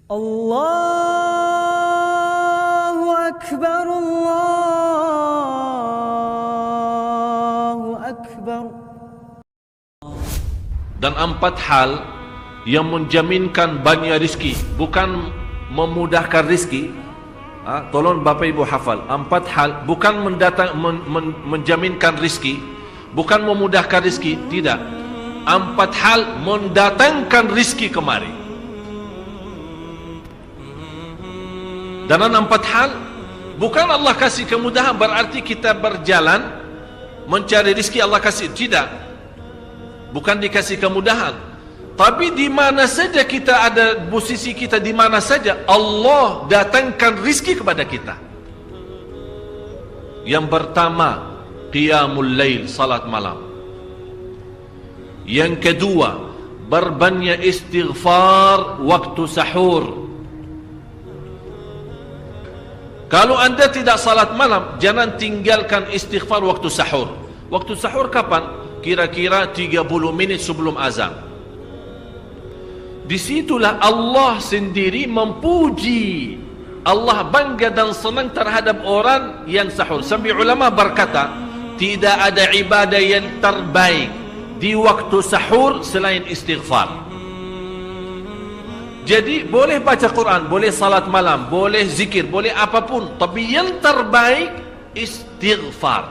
Allahu Akbar, Allahu Akbar. Dan 4 hal yang menjaminkan banyak rizki, bukan memudahkan rizki. Tolong Bapak Ibu hafal, 4 hal bukan menjaminkan rizki, bukan memudahkan rizki, tidak. 4 hal mendatangkan rizki kemari. Dan 4 hal bukan Allah kasih kemudahan berarti kita berjalan mencari rizki Allah kasih, tidak. Bukan dikasih kemudahan, tapi di mana saja kita ada, posisi kita di mana saja, Allah datangkan rizki kepada kita. Yang pertama, qiyamul lail, salat malam. Yang kedua, berbanyak istighfar waktu sahur. Kalau anda tidak salat malam, jangan tinggalkan istighfar waktu sahur. Waktu sahur kapan? Kira-kira 30 minit sebelum azan. Disitulah Allah sendiri memuji. Allah bangga dan senang terhadap orang yang sahur. Sampai ulama berkata, tidak ada ibadah yang terbaik di waktu sahur selain istighfar. Jadi boleh baca Quran, boleh salat malam, boleh zikir, boleh apapun, tapi yang terbaik istighfar.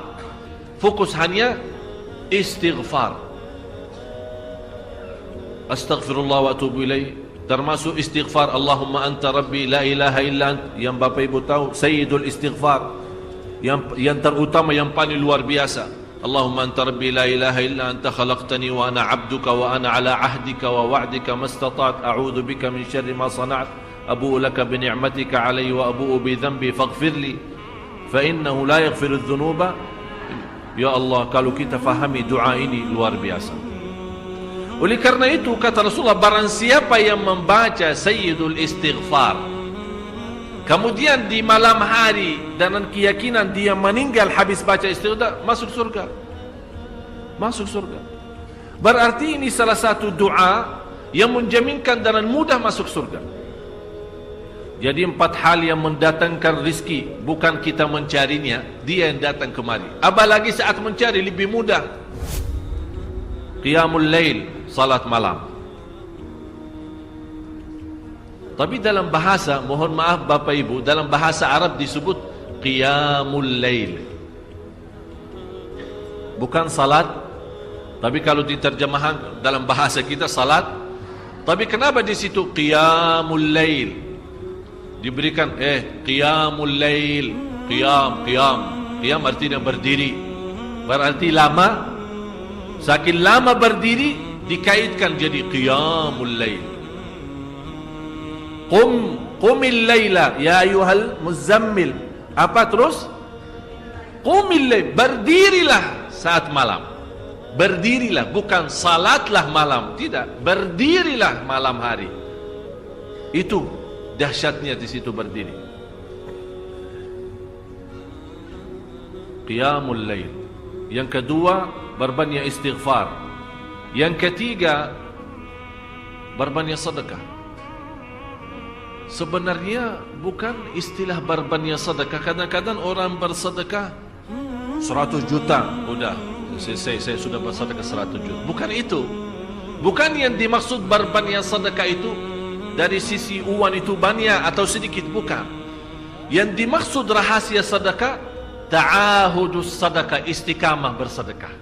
Fokus hanya istighfar. Astaghfirullah wa atubu ilaih, termasuk istighfar Allahumma anta rabbi la ilaha illa ant, yang Bapak Ibu tahu sayyidul istighfar, yang terutama, yang paling luar biasa. Allahumma anta rabbi la ilaha illa anta khalaqtani wa ana abduka wa ana ala ahdika wa wa'dika mastata'at a'udzu bika min syarri ma sana'at abu'u laka bi ni'matika alayya wa abu'u bi dhanbi faghfirli fa innahu la yaghfiru adh-dhunuba. Ya Allah, kalau kita fahami doa ini luar biasa. Oleh karena itu kata Rasulullah, barang siapa yang membaca sayyidul istighfar kemudian di malam hari dengan keyakinan dia meninggal habis baca istighfar, masuk surga. Masuk surga. Berarti ini salah satu doa yang menjaminkan dengan mudah masuk surga. Jadi 4 hal yang mendatangkan rizki, bukan kita mencarinya, dia yang datang kemari. Apalagi saat mencari lebih mudah. Qiyamul lail, salat malam. Tapi dalam bahasa, mohon maaf Bapak Ibu, dalam bahasa Arab disebut qiyamul lail, bukan salat. Tapi kalau diterjemahkan dalam bahasa kita salat. Tapi kenapa di situ qiyamul lail diberikan qiyamul lail? Qiyam artinya berdiri, berarti lama. Saking lama berdiri dikaitkan jadi qiyamul lail. Qumil laila ya ayyuhal muzammil. Apa terus? Qumil lail, berdirilah saat malam. Berdirilah, bukan salatlah malam, tidak. Berdirilah malam hari. Itu dahsyatnya di situ berdiri. Qiyamul lail. Yang kedua, berbanyak istighfar. Yang ketiga, berbanyak sedekah. Sebenarnya bukan istilah berbanyak sedekah. Kadang-kadang orang bersedekah 100 juta, udah saya sudah bersedekah 100 juta. Bukan itu. Bukan yang dimaksud berbanyak sedekah itu dari sisi uang itu banyak atau sedikit, bukan. Yang dimaksud rahasia sedekah, ta'ahudus sedekah, istiqamah bersedekah.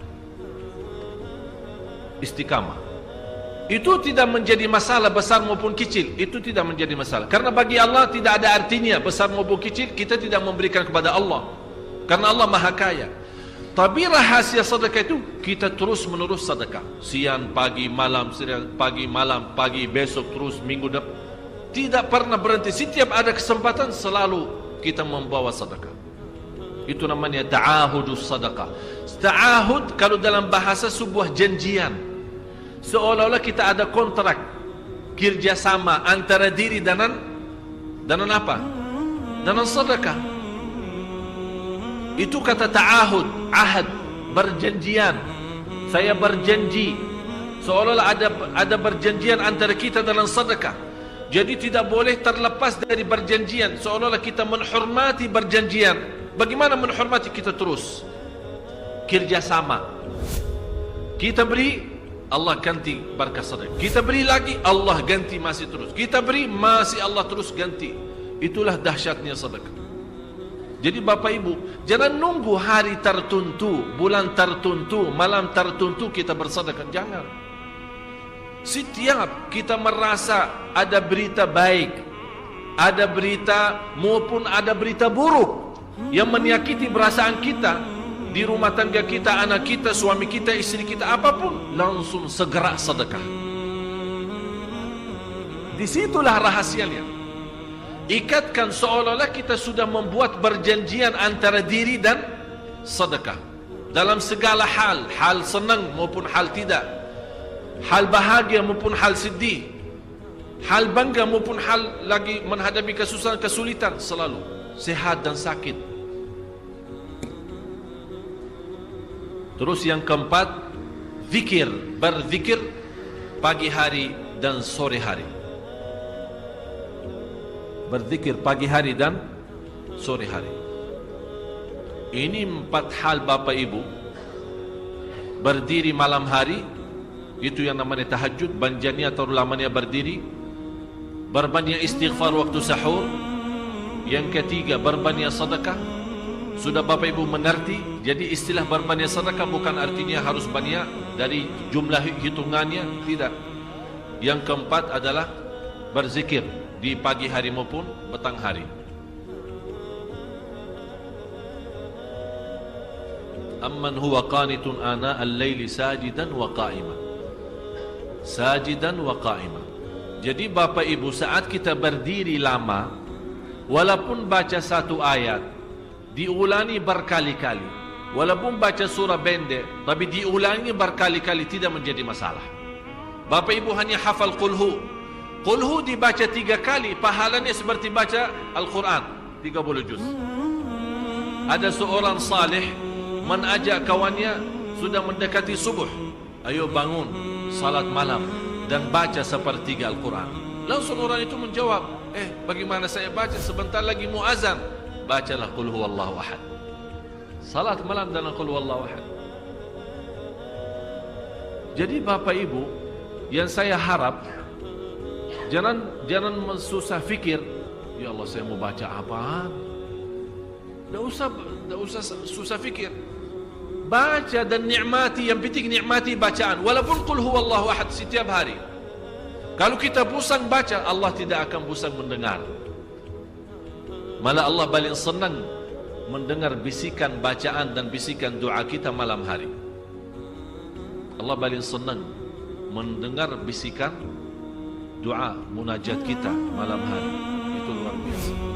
Istiqamah itu tidak menjadi masalah besar maupun kecil. Itu tidak menjadi masalah, karena bagi Allah tidak ada artinya besar maupun kecil. Kita tidak memberikan kepada Allah karena Allah maha kaya. Tapi rahasia sedekah itu kita terus menerus sedekah, siang pagi malam, siang pagi malam, pagi besok terus, minggu depan, tidak pernah berhenti. Setiap ada kesempatan selalu kita membawa sedekah. Itu namanya ta'ahudus sedekah. Ta'ahud kalau dalam bahasa sebuah janjian, seolah-olah kita ada kontrak kerjasama antara diri dengan apa? Dengan sedekah. Itu kata ta'ahud, ahad, berjanjian. Saya berjanji, seolah-olah ada berjanjian antara kita dalam sedekah. Jadi tidak boleh terlepas dari perjanjian, seolah-olah kita menghormati perjanjian. Bagaimana menghormati? Kita terus kerjasama. Kita beri, Allah ganti berkah sedekah. Kita beri lagi, Allah ganti masih terus. Kita beri, masih Allah terus ganti. Itulah dahsyatnya sedekah. Jadi Bapak Ibu, jangan nunggu hari tertentu, bulan tertentu, malam tertentu kita bersedekah. Jangan. Setiap kita merasa ada berita baik, ada berita maupun ada berita buruk yang menyakiti perasaan kita di rumah tangga kita, anak kita, suami kita, istri kita, apapun, langsung segera sedekah. Disitulah rahasianya. Ikatkan seolah-olah kita sudah membuat perjanjian antara diri dan sedekah dalam segala hal, hal senang maupun hal tidak, hal bahagia maupun hal sedih, hal bangga maupun hal lagi menghadapi kesusahan, kesulitan, selalu sehat dan sakit. Terus yang keempat, zikir, berzikir pagi hari dan sore hari. Berzikir pagi hari dan sore hari. Ini 4 hal Bapak Ibu. Berdiri malam hari, itu yang namanya tahajud, banjanya atau lamanya berdiri. Berbanyak istighfar waktu sahur. Yang ketiga, berbanyak sedekah. Sudah Bapak Ibu mengerti? Jadi istilah berbanyak sedekah bukan artinya harus banyak dari jumlah hitungannya, tidak. Yang keempat adalah berzikir di pagi hari maupun petang hari. Amman huwa qanitun ana al-laili sajidan wa qa'iman. Sajidan wa qa'iman. Jadi Bapak Ibu, saat kita berdiri lama, walaupun baca satu ayat, diulangi berkali-kali. Walaupun baca surah pendek, tapi diulangi berkali-kali, tidak menjadi masalah. Bapak Ibu hanya hafal qulhu. Qulhu dibaca 3 kali, pahalanya seperti baca Al-Quran 30 juz. Ada seorang salih mengajak kawannya, sudah mendekati subuh, ayo bangun salat malam dan baca sepertiga Al-Quran. Langsung orang itu menjawab, bagaimana saya baca, sebentar lagi muazan. Bacalah qul huwallahu ahad. Salat malam dan qul huwallahu ahad. Jadi Bapak Ibu, yang saya harap, jangan susah fikir, ya Allah saya mau baca apaan. Tidak usah susah fikir. Baca dan nikmati, yang penting nikmati bacaan. Walaupun qul huwallahu ahad setiap hari. Kalau kita pusing baca, Allah tidak akan pusing mendengar. Malah Allah paling senang mendengar bisikan bacaan dan bisikan doa kita malam hari. Allah paling senang mendengar bisikan doa munajat kita malam hari. Itu luar biasa.